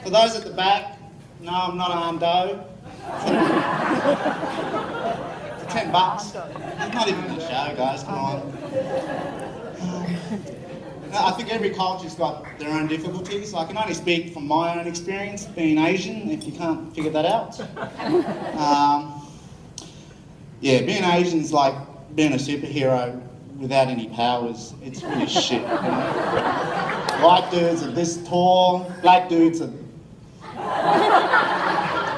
For those at the back, no, I'm not armed dough. For $10. It's not even a show, guys, come on. I think every culture's got their own difficulties. I can only speak from my own experience being Asian, if you can't figure that out. Yeah, being Asian is like being a superhero without any powers. It's really shit. You know? White dudes are this tall, black dudes are...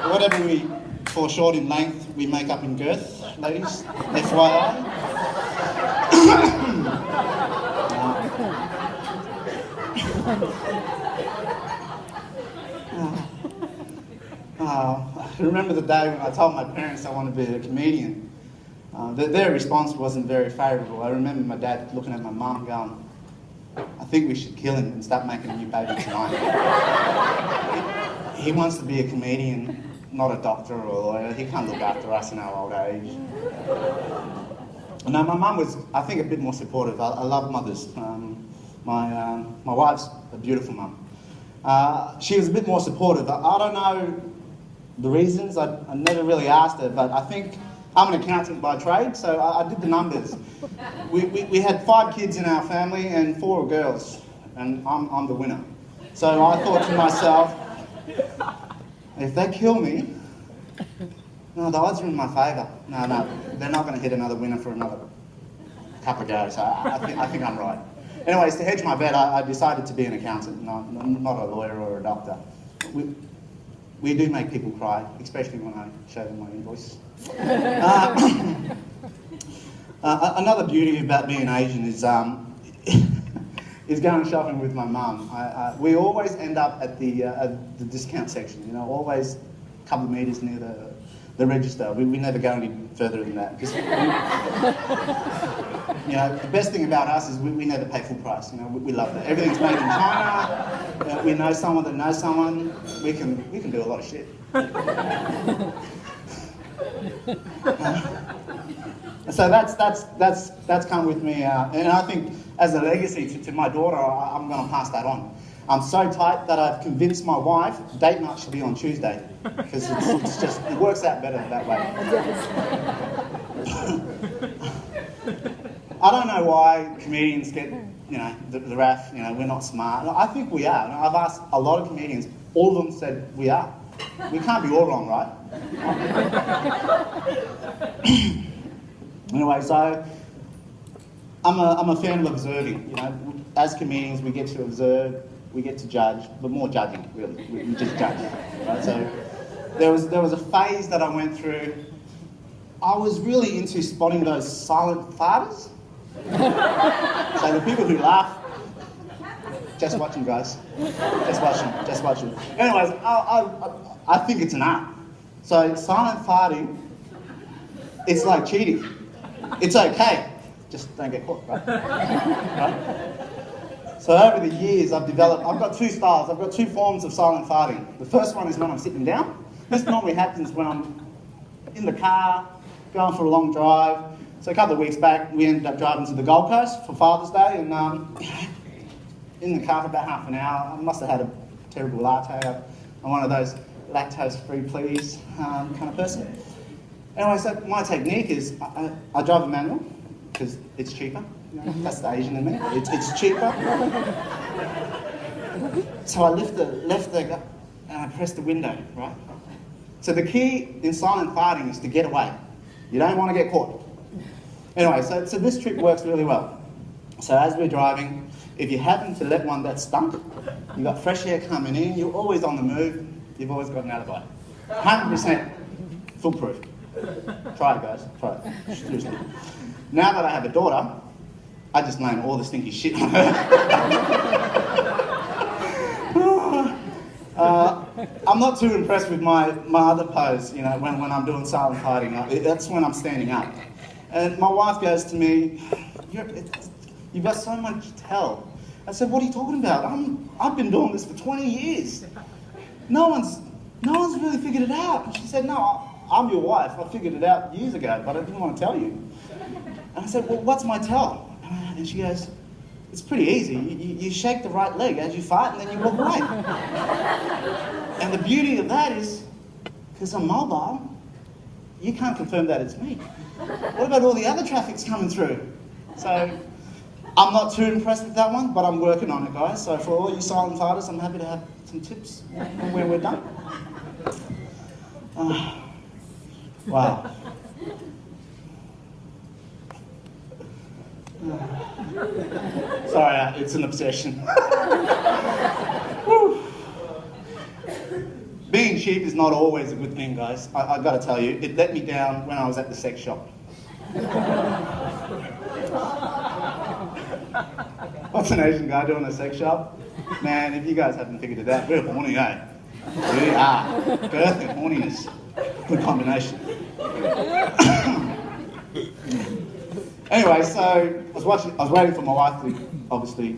Whatever we fall short in length, we make up in girth, ladies. FYI. I remember the day when I told my parents I wanted to be a comedian. Their response wasn't very favourable. I remember my dad looking at my mum going, I think we should kill him and start making a new baby tonight. He wants to be a comedian, not a doctor or a lawyer. He can't look after us in our old age. No, my mum was, I think, a bit more supportive. I love mothers. My wife's a beautiful mum. She was a bit more supportive. I don't know the reasons. I never really asked her, but I think I'm an accountant by trade, so I did the numbers. We had 5 kids in our family and 4 are girls, and I'm the winner. So I thought to myself, if they kill me, no, the odds are in my favour. No, they're not going to hit another winner for another couple of goes. So I think I'm right. Anyways, to hedge my bet, I decided to be an accountant, not a lawyer or a doctor. We do make people cry, especially when I show them my invoice. Another beauty about being Asian is is going shopping with my mum. We always end up at the discount section. You know, always a couple of metres near the register. We never go any further than that. You know, the best thing about us is we never pay full price. You know, we love that. Everything's made in China. We know someone that knows someone. We can do a lot of shit. So that's come with me, and I think as a legacy to my daughter, I'm going to pass that on. I'm so tight that I've convinced my wife date night should be on Tuesday because it's just it works out better that way. I don't know why comedians get the rap. You know, we're not smart. I think we are. I've asked a lot of comedians. All of them said we are. We can't be all wrong, right? Anyway, so I'm a fan of observing. You know, as comedians, we get to observe, we get to judge, but more judging, really. We just judge. Right? So there was a phase that I went through. I was really into spotting those silent farters. So the people who laugh, just watch them, guys. Just watch them. Anyways, I think it's an art. So silent farting, it's like cheating. It's okay, just don't get caught, right? Right? So over the years, I've got 2 styles. I've got 2 forms of silent farting. The first one is when I'm sitting down. This normally happens when I'm in the car, going for a long drive. So a couple of weeks back, we ended up driving to the Gold Coast for Father's Day, and in the car for about half an hour. I must have had a terrible latte. I'm one of those lactose-free please kind of person. Anyway, so my technique is I drive a manual because it's cheaper. You know, that's the Asian in me. It's cheaper. So I lift the left leg up and I press the window, right? So the key in silent farting is to get away. You don't want to get caught. Anyway, so this trick works really well. So as we're driving, if you happen to let one that stunk, you've got fresh air coming in, you're always on the move, you've always got an alibi. 100% foolproof. Try it, guys. Try it. Seriously. Now that I have a daughter, I just blame all the stinky shit on her. I'm not too impressed with my other pose, you know, when I'm doing silent farting. That's when I'm standing up. And my wife goes to me, you've got so much to tell. I said, what are you talking about? I've been doing this for 20 years. No one's really figured it out. And she said, no, I'm your wife. I figured it out years ago, but I didn't want to tell you. And I said, well, what's my tell? And she goes, It's pretty easy. You shake the right leg as you fart and then you walk away. And the beauty of that is, because I'm mobile, you can't confirm that it's me. What about all the other traffic's coming through? So I'm not too impressed with that one, but I'm working on it, guys. So for all you silent farters, I'm happy to have some tips when we're done. Wow. Sorry, it's an obsession. Being cheap is not always a good thing, guys. I've got to tell you, it let me down when I was at the sex shop. What's an Asian guy doing in a sex shop? Man, if you guys haven't figured it out, we're horny, eh? We are. Girth and horniness. Good combination. Anyway, so I was waiting for my wife to obviously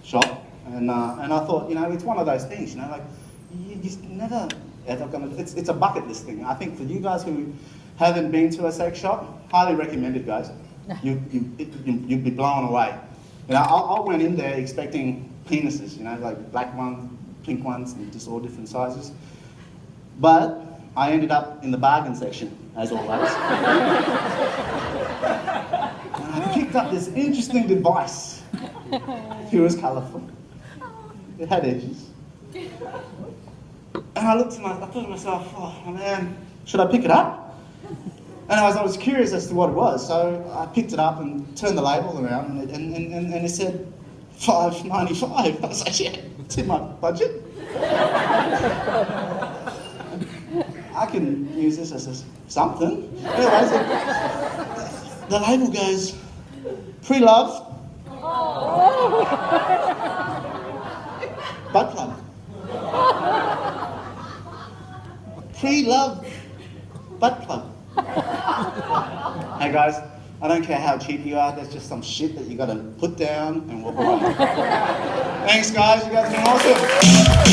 shop, and I thought, you know, it's one of those things, you know, like you just never ever gonna. It's a bucket list thing. I think for you guys who haven't been to a sex shop, highly recommended, guys. You'd be blown away. You know, I went in there expecting penises, you know, like black ones, pink ones, and just all different sizes. But I ended up in the bargain section, as always. And I picked up this interesting device. It was colourful. It had edges. And I thought to myself, oh man, should I pick it up? And I was curious as to what it was, so I picked it up and turned the label around, and it said $5.95. I was like, yeah, it's in my budget. I can use this as something. Anyways, the label goes, pre-loved, butt plug. Pre-loved butt plug. Hey guys, I don't care how cheap you are, there's just some shit that you gotta put down and walk away. Thanks guys, you guys have been awesome.